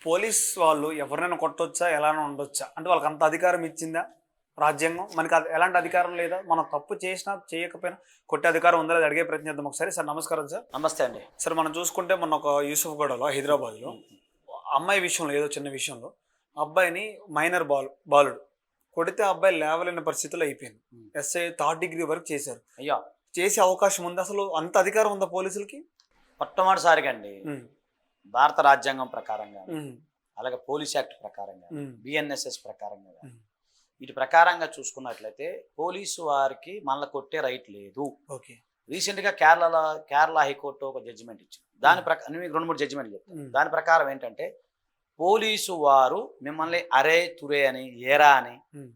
Police వాళ్ళు ఎవరినైనా కొట్టొచ్చా? ఎలానో ఉండొచ్చా? అంటే వాళ్ళకి అంత అధికారం ఇచ్చిందా రాజ్యాంగం? మనకి ఎలాంటి అధికారం లేదా? మనం తప్పు చేసినా, చేయకపోయినా కొట్టే అధికారం ఉందా లేదా అడిగే ప్రయత్నం చేద్దాం ఒకసారి. సార్ నమస్కారం సార్. నమస్తే అండి. సార్ మనం చూసుకుంటే మొన్న ఒక యూసుఫ్‌గూడలో హైదరాబాద్‌లో అమ్మాయి విషయంలో ఏదో చిన్న విషయంలో అబ్బాయిని మైనర్ బాలుడు కొడితే ఆ అబ్బాయి లేవలేని పరిస్థితిలో అయిపోయింది. హ్మ్. ఎస్ఐ థర్డ్ డిగ్రీ వరకు చేశారు. అయ్యో! చేసే అవకాశం ఉంది. అసలు అంత అధికారం ఉందా పోలీసులకి? మొట్టమొదటిసారిగా అండి హ్మ్. భారత రాజ్యాంగం ప్రకారంగా, హ్మ్. అలాగే పోలీస్ యాక్ట్ ప్రకారంగా, హ్మ్. బిఎన్ఎస్ఎస్ ప్రకారంగా హ్మ్. వీటి ప్రకారంగా చూసుకున్నట్లయితే పోలీసు వారికి మనల్ని కొట్టే రైట్ లేదు. ఓకే. రీసెంట్‌గా కేరళ హైకోర్టు ఒక జడ్జిమెంట్ ఇచ్చింది. దాని ప్రకారం మీకు 2, 3 జడ్జిమెంట్లు చెప్తాను. హ్మ్. దాని ప్రకారం ఏంటంటే పోలీసు వారు మిమ్మల్ని అరే, తురే అని, ఏరా అని హ్మ్.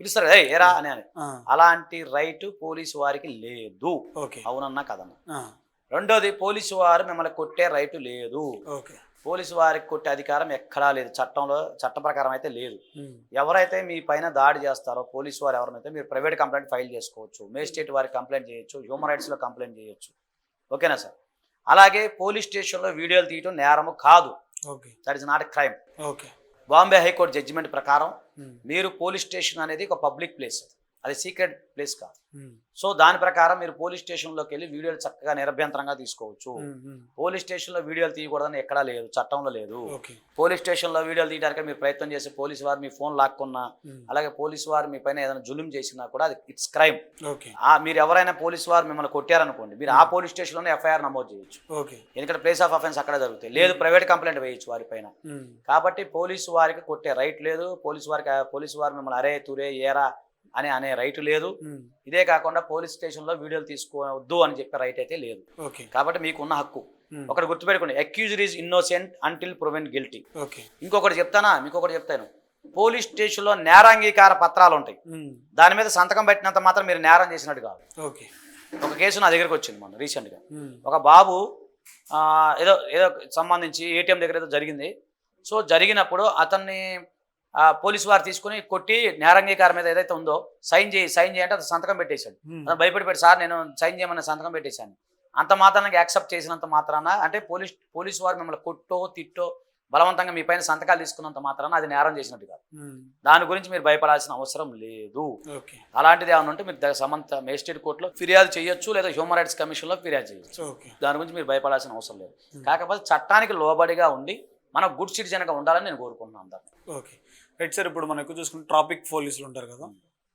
పిలుస్తారు. ఏయ్! ఏరా అని అని. ఆ! అలాంటి రైట్ పోలీసు వారికి లేదు. ఓకే. అవునన్నా కాదన్నా. ఆ! రెండోది పోలీసు వారు మిమ్మల్ని కొట్టే రైట్ లేదు. ఓకే. పోలీసు వారికి కొట్టే అధికారం ఎక్కడా లేదు. చట్టం ప్రకారం అయితే లేదు. హ్మ్. ఎవరైతే మీ పైన దాడి చేస్తారో పోలీసు వారు ఎవరినైతే మీరు ప్రైవేట్ కంప్లైంట్ ఫైల్ చేసుకోవచ్చు. మేజిస్ట్రేట్ వారికి కంప్లైంట్ చేయొచ్చు. హ్యూమన్ రైట్స్‌లో కంప్లైంట్ చేయొచ్చు. ఓకేనా సార్? అలాగే పోలీస్ స్టేషన్‌లో వీడియోలు తీయటం నేరము కాదు. Okay. That is not a crime. Okay. Bombay high court judgment ప్రకారం హ్మ్. మీరు పోలీస్ స్టేషన్ అనేది ఒక పబ్లిక్ ప్లేస్. అది సీక్రెట్ ప్లేస్ కాదు. హ్మ్. సో దాని ప్రకారం మీరు పోలీస్ స్టేషన్‌లోకి వెళ్లి వీడియోలు చక్కగా నిరభ్యంతరంగా తీసుకోవచ్చు. హ్మ్. హ్మ్. పోలీస్ స్టేషన్‌లో వీడియోలు తీయకూడదని ఎక్కడా లేదు. చట్టంలో లేదు. ఓకే. పోలీస్ స్టేషన్‌లో వీడియోలు తీయడానికి మీరు ప్రయత్నం చేసి పోలీసు వారు మీ ఫోన్ లాక్కున్నా, హ్మ్. అలాగే పోలీసు వారు మీ పైన ఏదైనా జులుం చేసినా కూడా అది ఇట్స్ క్రైమ్. ఓకే. మీరు ఎవరైనా పోలీసు వారు మిమ్మల్ని కొట్టారనుకోండి, మీరు ఆ పోలీస్ స్టేషన్‌లోనే ఎఫ్ఐఆర్ నమోదు చేయొచ్చు. ఓకే. ఎందుకంటే ప్లేస్ ఆఫ్ అఫెన్స్ అక్కడే జరుగుతాయి. లేదు ప్రైవేట్ కంప్లైంట్ వేయొచ్చు వారిపైన. హ్మ్. కాబట్టి పోలీసు వారికి కొట్టే రైట్ లేదు. పోలీసు వారు మిమ్మల్ని అరే, తురే, ఏరా అని అనే రైట్ లేదు. హ్మ్. ఇదే కాకుండా పోలీస్ స్టేషన్‌లో వీడియోలు తీసుకోవద్దు అని చెప్పే రైట్ అయితే లేదు. ఓకే. కాబట్టి మీకున్న హక్కు. హ్మ్. ఒకటి గుర్తుపెట్టుకోండి, accused is innocent until proven guilty. Okay. ఇంకొకటి చెప్తానా? మీకొకటి చెప్తాను. పోలీస్ స్టేషన్‌లో నేరాంగీకార పత్రాలు ఉంటాయి. హ్మ్. దాని మీద సంతకం పెట్టినంత మాత్రం మీరు నేరం చేసినట్టు కాదు. ఓకే. ఒక కేసు నా దగ్గరికి వచ్చింది మొన్న రీసెంట్‌గా. హ్మ్. ఒక బాబు ఏదో ఏదో సంబంధించి ఏటీఎం దగ్గర ఏదో జరిగింది. సో జరిగినప్పుడు అతన్ని పోలీసు వారు తీసుకొని కొట్టి నేరాంగీకారం మీద ఏదైతే ఉందో సైన్ చేయి అంటే అతను సంతకం పెట్టేశాడు. హ్మ్. అతను భయపడిపోయాడు, సార్ నేను సైన్ చేయమని సంతకం పెట్టేశాను. అంత మాత్రానికి యాక్సెప్ట్ చేసినంత మాత్రాన అంటే పోలీసు వారు మిమ్మల్ని కొట్టో, తిట్టో, బలవంతంగా మీ పైన సంతకాలు తీసుకున్నంత మాత్రాన అది నేరం చేసినట్టు కాదు. హ్మ్. దాని గురించి మీరు భయపడాల్సిన అవసరం లేదు. ఓకే. అలాంటిది ఏమైనా ఉంటే మీరు సంబంధిత మేజిస్ట్రేట్ కోర్టులో ఫిర్యాదు చేయొచ్చు, లేదా హ్యూమన్ రైట్స్ కమిషన్లో ఫిర్యాదు చేయొచ్చు. ఓకే. దాని గురించి మీరు భయపడాల్సిన అవసరం లేదు. కాకపోతే చట్టానికి లోబడిగా ఉండి మన గుడ్ సిటిజన్‌గా ఉండాలని నేను కోరుకుంటున్నాను అందరిని. ఓకే. Right sir. ఇప్పుడు మనం ఎక్కువ చూసుకుంటే ట్రాఫిక్ పోలీసులు ఉంటారు కదా!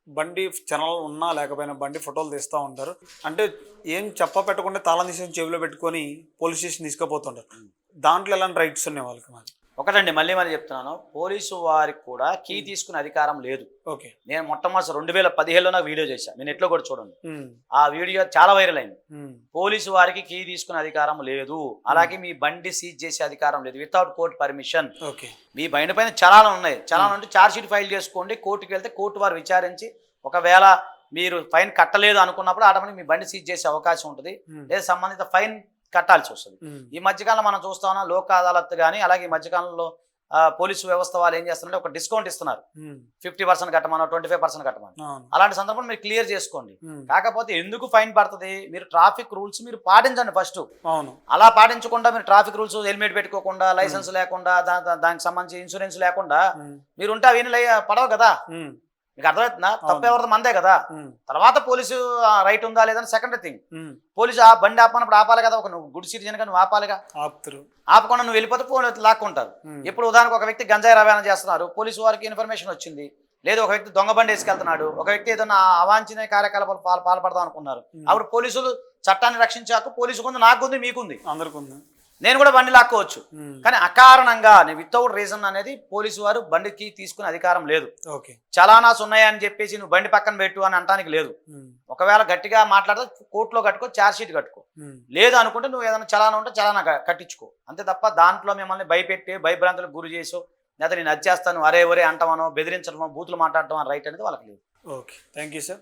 బండి చలనం ఉన్నా లేకపోయినా బండి ఫోటోలు తీస్తా ఉంటారు. అంటే ఏం పెట్టకుండా తాళం తీసేసి చెవిలో పెట్టుకొని పోలీస్ స్టేషన్ తీసుకుపోతుంటారు. దాంట్లో ఎలాంటి రైట్స్ ఉన్నాయి వాళ్ళకి మరి? ఒకటండి, మళ్ళీ చెప్తున్నాను. పోలీసు వారికి కూడా కీ తీసుకునే అధికారం లేదు. ఓకే. నేను మొట్టమొదటి 2017లో నాకు వీడియో చేశాను. మీరు నెట్‌లో కూడా చూడండి. హ్మ్. ఆ వీడియో చాలా వైరల్ అయింది. హ్మ్. పోలీసు వారికి కీ తీసుకునే అధికారం లేదు. అలాగే మీ బండి సీజ్ చేసే అధికారం లేదు వితౌట్ కోర్ట్ పర్మిషన్. ఓకే. మీ బండి పైన చలానం ఉన్నాయి. చలానం అంటే ఛార్జ్ షీట్ ఫైల్ చేసుకోండి. కోర్టుకి వెళ్తే కోర్టు వారు విచారించి ఒకవేళ మీరు ఫైన్ కట్టలేదు అనుకున్నప్పుడు ఆటోమేటిక్ మీ బండి సీజ్ చేసే అవకాశం ఉంటుంది. హ్మ్. లేదా సంబంధిత ఫైన్ కట్టాల్సి వస్తుంది. హ్మ్. ఈ మధ్యకాలంలో మనం చూస్తా ఉన్నాం లోక్ అదాలత్ కానీ, అలాగే ఈ మధ్యకాలంలో పోలీసు వ్యవస్థ వాళ్ళు ఏం చేస్తున్నారంటే ఒక డిస్కౌంట్ ఇస్తున్నారు. హ్మ్. 50% కట్టమనో, 25% కట్టమని. అవును. అలాంటి సందర్భంలో మీరు క్లియర్ చేసుకోండి. హ్మ్. కాకపోతే ఎందుకు ఫైన్ పడుతుంది? మీరు ట్రాఫిక్ రూల్స్ మీరు పాటించండి ఫస్ట్. అవును. అలా పాటించకుండా మీరు ట్రాఫిక్ రూల్స్ హెల్మెట్ పెట్టుకోకుండా, లైసెన్స్ లేకుండా, దానికి సంబంధించి ఇన్సూరెన్స్ లేకుండా హ్మ్. మీరు ఉంటే అవి పడవు కదా. హ్మ్. మీకు అర్థమవుతుందా? తప్పు ఎవరిది? మందే కదా. హ్మ్. తర్వాత పోలీసు రైట్ ఉందా లేదని సెకండరీ థింగ్. హ్మ్. పోలీసు ఆ బండి ఆపనప్పుడు ఆపాలి కదా. నువ్వు గుడ్ సిటిజన్గా నువ్వు ఆపాలిగా. ఆపుతారు. ఆపకుండా నువ్వు వెళ్ళిపోతే పోలీసు లాక్కుంటారు. హ్మ్. ఇప్పుడు ఉదాహరణకు ఒక వ్యక్తి గంజాయి రవాణా చేస్తున్నారు, పోలీసు వారికి ఇన్ఫర్మేషన్ వచ్చింది. లేదు ఒక వ్యక్తి దొంగ బండి వేసుకెళ్తున్నాడు, ఒక వ్యక్తి ఏదైనా అవాంఛనీయ కార్యకలాపాలు పాల్పడదాం అనుకున్నారు. అప్పుడు పోలీసులు చట్టాన్ని రక్షించాక పోలీసు ఉంది, నాకుంది, మీకుంది, అందరికి ఉంది. నేను కూడా బండి లాక్కోవచ్చు. హ్మ్. కానీ అకారణంగా వితౌట్ రీజన్ అనేది పోలీసు వారు బండికి తీసుకునే అధికారం లేదు. ఓకే. చలానాస్ ఉన్నాయని చెప్పేసి నువ్వు బండి పక్కన పెట్టు అని అంటానికి లేదు. హ్మ్. ఒకవేళ గట్టిగా మాట్లాడితే కోర్టులో కట్టుకో, ఛార్జ్ షీట్ కట్టుకో. హ్మ్. లేదు అనుకుంటే నువ్వు ఏదైనా చలానా ఉంటే చలానా కట్టించుకో. అంతే తప్ప దాంట్లో మిమ్మల్ని భయపెట్టి భయభ్రాంతులకు గురి చేసో, లేదా నేను అది చేస్తాను, అరే ఒరే అంటామనో, బెదిరించడమో, బూతులు మాట్లాడటం రైట్ అనేది వాళ్ళకి లేదు. ఓకే. Thank you sir.